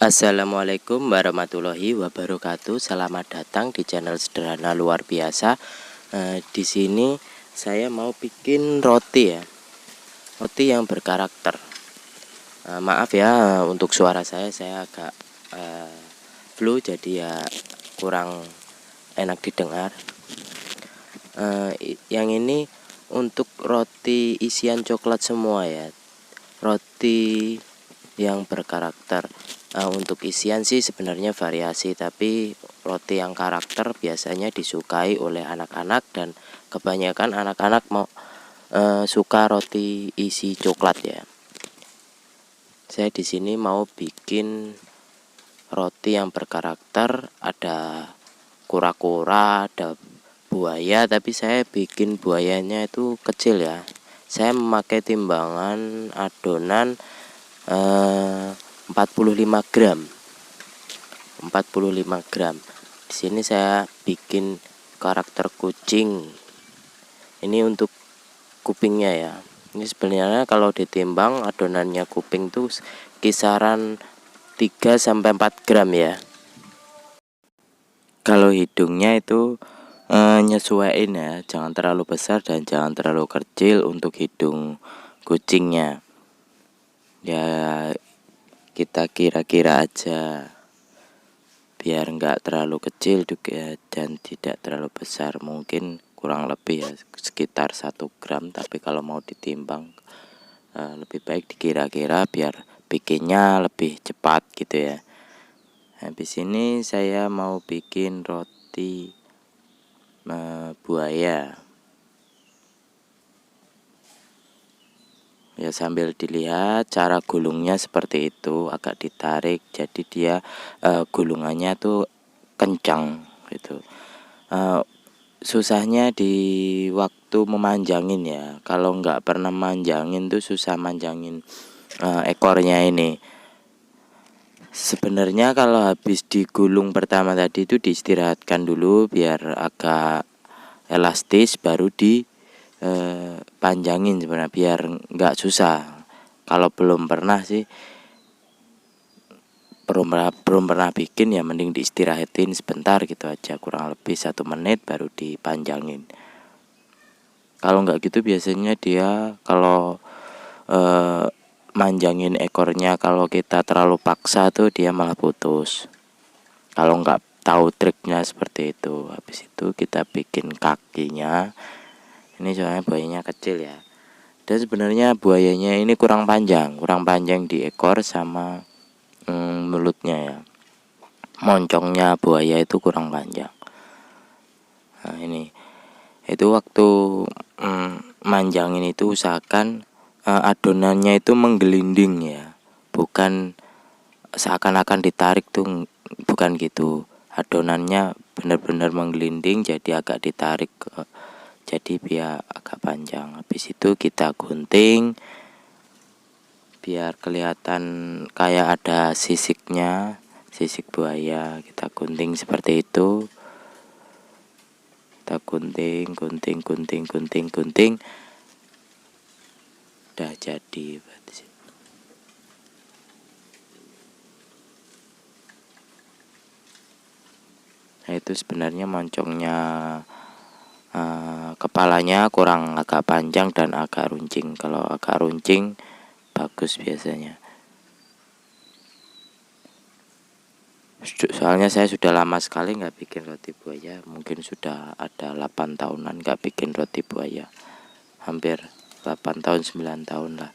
Assalamualaikum warahmatullahi wabarakatuh. Selamat datang di channel sederhana luar biasa. Di sini saya mau bikin roti ya, roti yang berkarakter. Maaf ya untuk suara saya agak flu, jadi ya kurang enak didengar. Yang ini untuk roti isian coklat semua ya, roti yang berkarakter. Untuk isian sih sebenarnya variasi, tapi roti yang karakter biasanya disukai oleh anak-anak, dan kebanyakan anak-anak mau suka roti isi coklat ya. Saya di sini mau bikin roti yang berkarakter, ada kura-kura, ada buaya, tapi saya bikin buayanya itu kecil ya. Saya memakai timbangan adonan 45 gram. Di sini saya bikin karakter kucing. Ini untuk kupingnya ya. Ini sebenarnya kalau ditimbang adonannya kuping tuh kisaran 3 sampai 4 gram ya. Kalau hidungnya itu nyesuaiin ya, jangan terlalu besar dan jangan terlalu kecil untuk hidung kucingnya. Ya kita kira-kira aja, biar nggak terlalu kecil juga dan tidak terlalu besar. Mungkin kurang lebih ya sekitar 1 gram, tapi kalau mau ditimbang lebih baik dikira-kira biar bikinnya lebih cepat gitu ya. Habis ini saya mau bikin roti buaya ya. Sambil dilihat cara gulungnya seperti itu, agak ditarik, jadi dia gulungannya tuh kencang gitu. Susahnya di waktu memanjangin ya. Kalau nggak pernah manjangin tuh susah manjangin ekornya ini. Sebenarnya kalau habis digulung pertama tadi itu diistirahatkan dulu biar agak elastis, baru panjangin sebenarnya biar nggak susah. Kalau belum pernah sih, belum pernah bikin ya, mending diistirahatin sebentar gitu aja, kurang lebih 1 menit baru dipanjangin. Kalau nggak gitu biasanya dia kalau manjangin ekornya, kalau kita terlalu paksa tuh dia malah putus. Kalau nggak tahu triknya seperti itu. Habis itu kita bikin kakinya. Ini soalnya buayanya kecil ya. Dan sebenarnya buayanya ini kurang panjang di ekor sama mulutnya ya. Moncongnya buaya itu kurang panjang. Nah ini itu waktu manjangin itu usahakan adonannya itu menggelinding ya, bukan seakan-akan ditarik tuh, bukan gitu. Adonannya benar-benar menggelinding, jadi agak ditarik, jadi biar agak panjang. Habis itu kita gunting biar kelihatan kayak ada sisiknya, sisik buaya. Kita gunting seperti itu. Kita gunting. Udah jadi. Nah itu sebenarnya moncongnya, kepalanya kurang agak panjang dan agak runcing. Kalau agak runcing bagus biasanya. Soalnya saya sudah lama sekali nggak bikin roti buaya. Mungkin sudah ada 8 tahunan nggak bikin roti buaya. Hampir 8 tahun 9 tahun lah.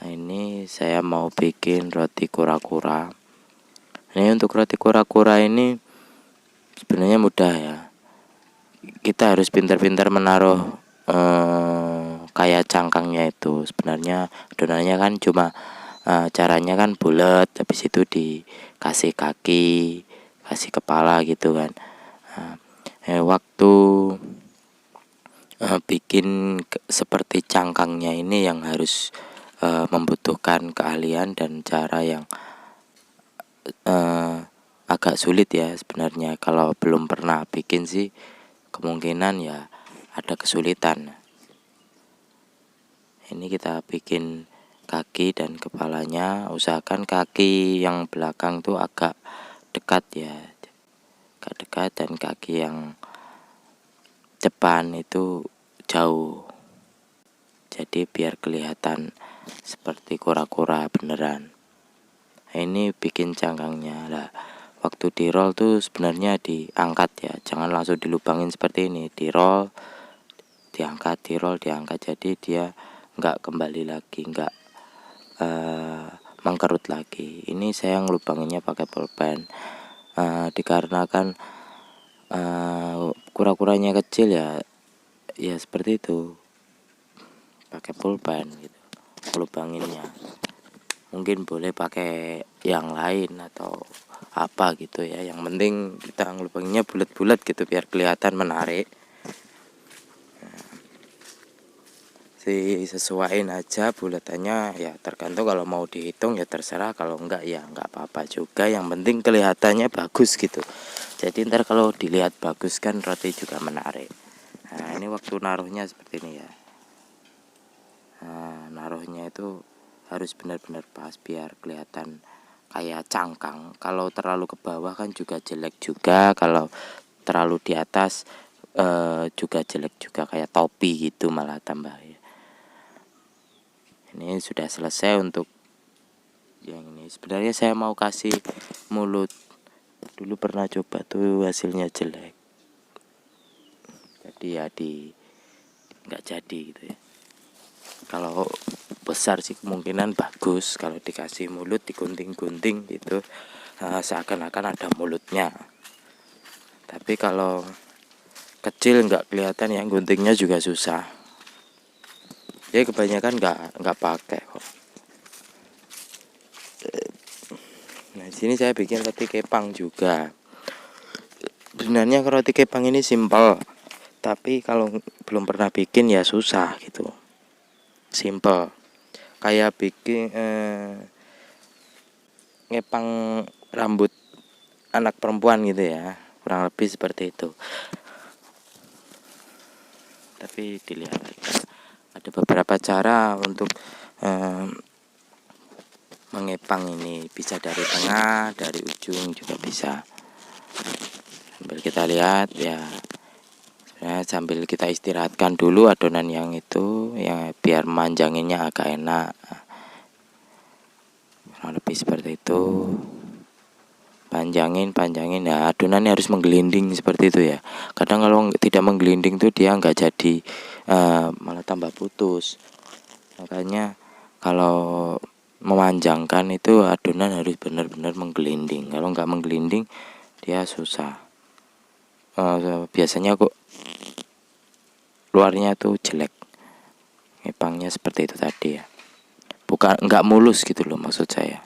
Nah ini saya mau bikin roti kura-kura. Ini untuk roti kura-kura ini sebenarnya mudah ya. Kita harus pintar-pintar menaruh kayak cangkangnya itu. Sebenarnya adonannya kan cuma caranya kan bulat, habis itu dikasih kaki, kasih kepala gitu kan. Waktu bikin seperti cangkangnya ini yang harus membutuhkan keahlian dan cara yang agak sulit ya sebenarnya. Kalau belum pernah bikin sih kemungkinan ya ada kesulitan. Ini kita bikin kaki dan kepalanya. Usahakan kaki yang belakang tuh agak dekat ya, agak dekat, dan kaki yang depan itu jauh, jadi biar kelihatan seperti kura-kura beneran. Nah, ini bikin cangkangnya lah. Waktu di roll tuh sebenarnya diangkat ya, jangan langsung dilubangin seperti ini. Di roll diangkat, di roll diangkat, jadi dia nggak kembali lagi, nggak mengkerut lagi. Ini saya ngelubanginnya pakai pulpen, dikarenakan kura-kuranya kecil ya, ya seperti itu, pakai pulpen gitu ngelubanginnya. Mungkin boleh pakai yang lain atau apa gitu ya, yang penting kita ngelubanginnya bulat-bulat gitu biar kelihatan menarik. Disesuaiin aja bulatannya ya, tergantung, kalau mau dihitung ya terserah, kalau enggak ya enggak apa-apa juga, yang penting kelihatannya bagus gitu. Jadi ntar kalau dilihat bagus kan roti juga menarik. Nah ini waktu naruhnya seperti ini ya. Nah, naruhnya itu harus benar-benar pas biar kelihatan kayak cangkang. Kalau terlalu ke bawah kan juga jelek juga, kalau terlalu di atas juga jelek juga, kayak topi gitu malah tambah ya. Ini sudah selesai untuk yang ini. Sebenarnya saya mau kasih mulut, dulu pernah coba tuh hasilnya jelek, jadi ya nggak jadi gitu ya. Kalau besar sih kemungkinan bagus, kalau dikasih mulut digunting-gunting gitu, seakan-akan ada mulutnya. Tapi kalau kecil nggak kelihatan ya, guntingnya juga susah. Ya kebanyakan nggak pakai kok. Nah di sini saya bikin roti kepang juga. Sebenarnya roti kepang ini simpel, tapi kalau belum pernah bikin ya susah gitu. Simple, kayak bikin ngepang rambut anak perempuan gitu ya, kurang lebih seperti itu. Tapi dilihat ada beberapa cara untuk mengepang ini, bisa dari tengah, dari ujung juga bisa. Sambil kita lihat ya, sambil kita istirahatkan dulu adonan yang itu ya, biar manjanginnya agak enak. Kurang lebih seperti itu. Panjangin ya, adonannya harus menggelinding seperti itu ya. Kadang kalau tidak menggelinding tuh dia nggak jadi, malah tambah putus. Makanya kalau memanjangkan itu adonan harus benar-benar menggelinding. Kalau nggak menggelinding dia susah. Biasanya kok luarnya tuh jelek. Ngepangnya seperti itu tadi ya. Bukan nggak mulus gitu loh maksud saya.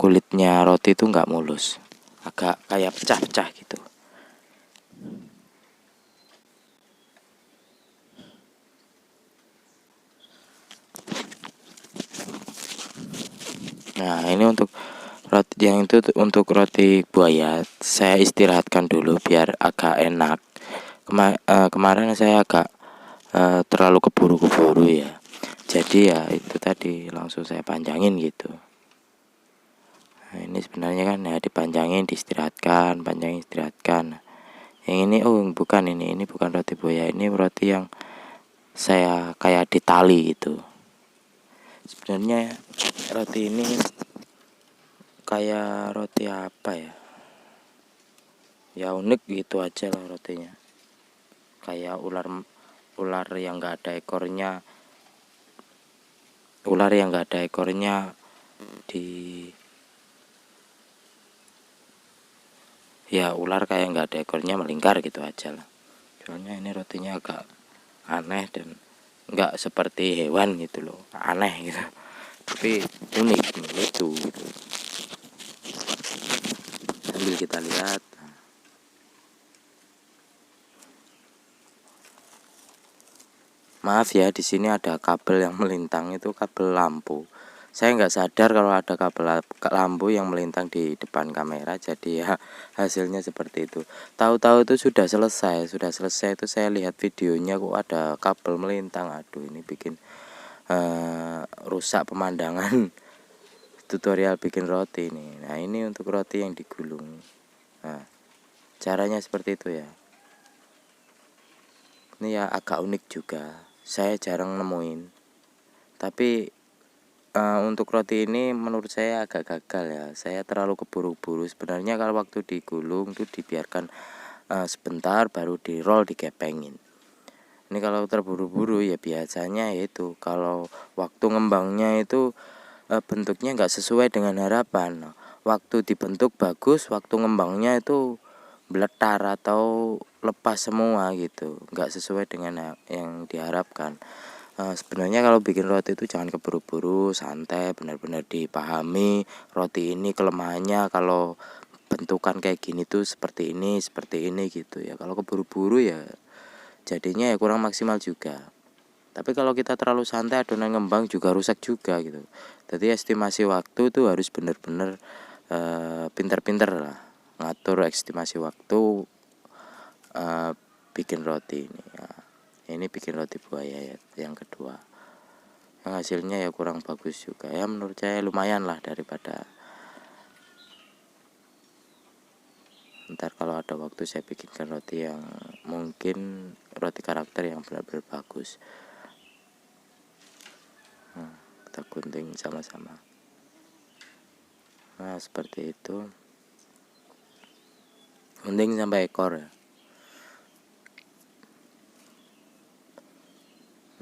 Kulitnya roti itu nggak mulus, agak kayak pecah-pecah gitu. Nah ini untuk roti yang itu, untuk roti buaya saya istirahatkan dulu biar agak enak. Kemarin saya agak terlalu keburu-keburu ya, jadi ya itu tadi langsung saya panjangin gitu. Nah, ini sebenarnya kan ya dipanjangin, diistirahatkan, panjangin, istirahatkan. Yang ini bukan, ini bukan roti buaya, ini roti yang saya kayak ditali gitu. Sebenarnya roti ini kayak roti apa ya? Ya unik gitu aja lah rotinya. Kayak ular yang nggak ada ekornya, di ya ular kayak nggak ada ekornya melingkar gitu aja lah. Soalnya ini rotinya agak aneh dan nggak seperti hewan gitu loh, aneh gitu, tapi unik itu gitu. Sambil kita lihat, maaf ya, di sini ada kabel yang melintang, itu kabel lampu. Saya nggak sadar kalau ada kabel lampu yang melintang di depan kamera, jadi ya hasilnya seperti itu. Tahu-tahu itu sudah selesai itu saya lihat videonya kok ada kabel melintang. Aduh, ini bikin rusak pemandangan tutorial bikin roti nih. Nah ini untuk roti yang digulung. Nah caranya seperti itu ya. Ini ya agak unik juga, saya jarang nemuin. Tapi untuk roti ini menurut saya agak gagal ya. Saya terlalu keburu-buru. Sebenarnya kalau waktu digulung tuh dibiarkan sebentar baru di roll, digepengin. Ini kalau terburu-buru ya biasanya itu kalau waktu ngembangnya itu bentuknya nggak sesuai dengan harapan. Waktu dibentuk bagus, waktu ngembangnya itu beletar atau lepas semua gitu, nggak sesuai dengan yang diharapkan. Sebenarnya kalau bikin roti itu jangan keburu-buru, santai, benar-benar dipahami roti ini kelemahannya kalau bentukan kayak gini tuh seperti ini gitu ya. Kalau keburu-buru ya jadinya ya kurang maksimal juga. Tapi kalau kita terlalu santai, adonan ngembang juga rusak juga gitu. Jadi estimasi waktu tuh harus benar-benar pinter-pinter lah ngatur estimasi waktu bikin roti ini ya. Ini bikin roti buaya ya, yang kedua. Yang hasilnya ya kurang bagus juga ya, menurut saya lumayan lah daripada ntar kalau ada waktu saya bikinkan roti yang mungkin roti karakter yang benar-benar bagus. Kita gunting sama-sama. Nah seperti itu, gunting sampai ekor ya.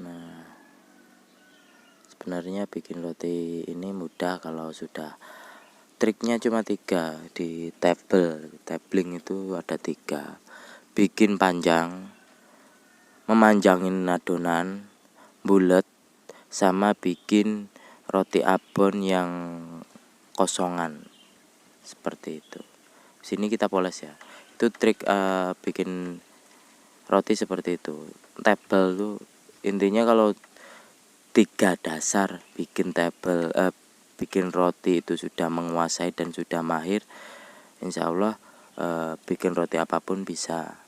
Nah sebenarnya bikin roti ini mudah kalau sudah, triknya cuma 3 di tabling itu ada 3. Bikin panjang, memanjangin adonan bulat, sama bikin roti abon yang kosongan seperti itu. Sini kita poles ya. Itu trik bikin roti seperti itu. Table tuh intinya kalau 3 dasar bikin bikin roti itu sudah menguasai dan sudah mahir, insya Allah bikin roti apapun bisa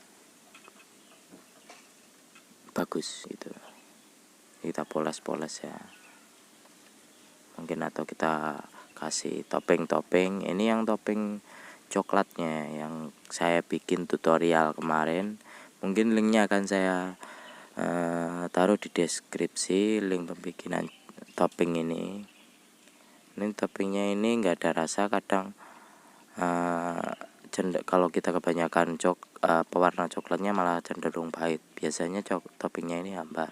bagus gitu. Kita poles-poles ya mungkin, atau kita kasih topping. Ini yang topping coklatnya yang saya bikin tutorial kemarin, mungkin linknya akan saya taruh di deskripsi, link pembikinan topping ini. Ini toppingnya ini enggak ada rasa, kadang kalau kita kebanyakan pewarna coklatnya malah cenderung pahit. Biasanya toppingnya ini hambar.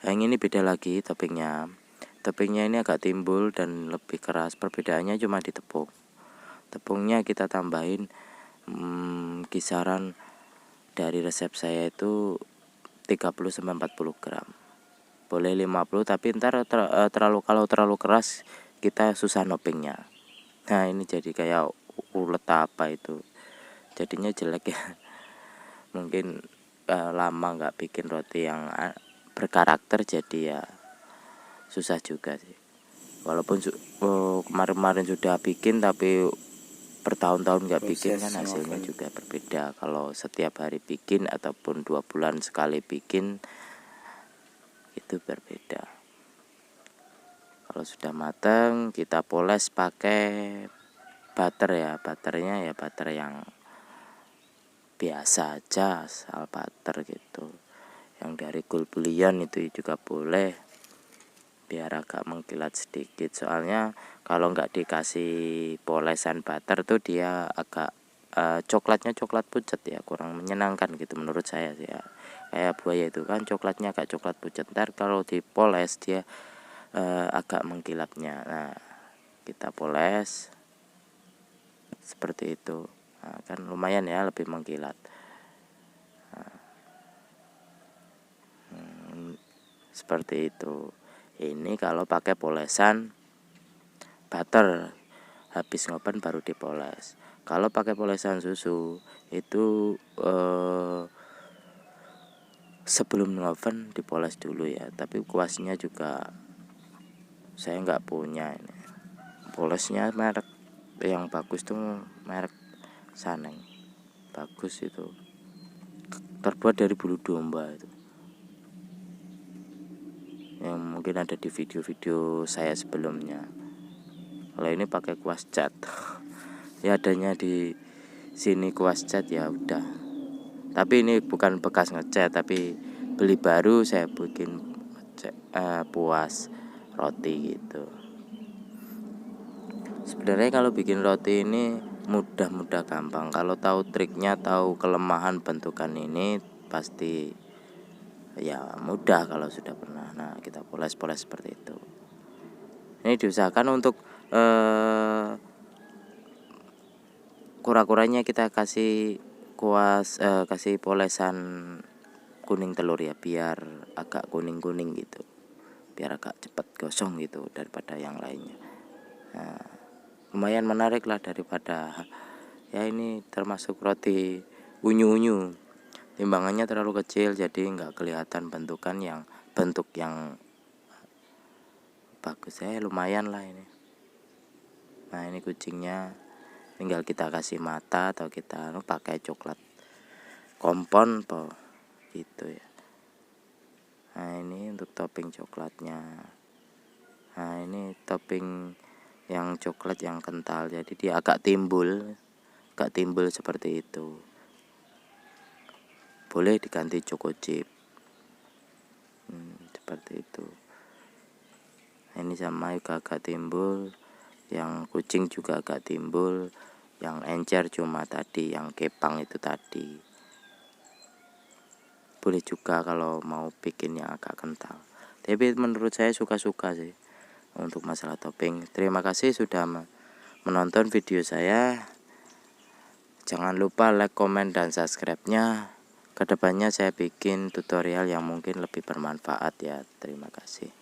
Yang ini beda lagi toppingnya. Toppingnya ini agak timbul dan lebih keras. Perbedaannya cuma di tepung. Tepungnya kita tambahin kisaran dari resep saya itu 30-40 gram. Boleh 50, tapi ntar kalau terlalu keras kita susah nopingnya. Nah ini jadi kayak ulet apa itu, jadinya jelek ya. Mungkin lama nggak bikin roti yang berkarakter, jadi ya susah juga sih. Walaupun kemarin sudah bikin, tapi bertahun-tahun nggak bikin kan hasilnya juga berbeda. Kalau setiap hari bikin ataupun 2 bulan sekali bikin itu berbeda. Kalau sudah matang kita poles pakai butter ya. Butternya ya butter yang biasa aja, asal butter gitu. Yang dari Gulblion itu juga boleh, biar agak mengkilat sedikit. Soalnya kalau nggak dikasih polesan butter tuh dia agak coklatnya coklat pucat ya, kurang menyenangkan gitu menurut saya sih ya. Kayak buaya itu kan coklatnya agak coklat pucat, ntar kalau dipoles dia agak mengkilapnya. Nah kita poles seperti itu. Nah, kan lumayan ya, lebih mengkilat. Seperti itu. Ini kalau pakai polesan butter, habis ngopen baru dipoles. Kalau pakai polesan susu itu sebelum ngoven dipoles dulu ya. Tapi kuasnya juga saya nggak punya ini. Polesnya merek yang bagus tuh merek Saneng, bagus itu, terbuat dari bulu domba itu. yang mungkin ada di video-video saya sebelumnya. Kalau ini pakai kuas cat ya adanya di sini kuas cat ya udah. Tapi ini bukan bekas ngecat, tapi beli baru saya bikin puas roti gitu. Sebenarnya kalau bikin roti ini mudah gampang. Kalau tahu triknya, tahu kelemahan bentukan ini pasti ya mudah kalau sudah pernah. Nah, kita poles-poles seperti itu. Ini diusahakan untuk kura-kuranya kita kasih kasih polesan kuning telur ya, biar agak kuning-kuning gitu. Biar agak cepat gosong gitu daripada yang lainnya. Nah, lumayan menarik lah daripada ya ini termasuk roti unyu-unyu. Timbangannya terlalu kecil jadi nggak kelihatan bentuk yang bagus ya, lumayan lah ini. Nah, ini kucingnya tinggal kita kasih mata atau kita pakai coklat kompon gitu ya. Nah, ini untuk topping coklatnya. Nah, ini topping yang coklat yang kental, jadi dia agak timbul seperti itu. Boleh diganti choco chip seperti itu. Nah, ini sama juga agak timbul, yang kucing juga agak timbul, yang encer cuma tadi yang kepang itu tadi. Boleh juga kalau mau bikin yang agak kental, tapi menurut saya suka-suka sih untuk masalah topping. Terima kasih sudah menonton video saya. Jangan lupa like, komen, dan subscribe-nya. Kedepannya saya bikin tutorial yang mungkin lebih bermanfaat ya. Terima kasih.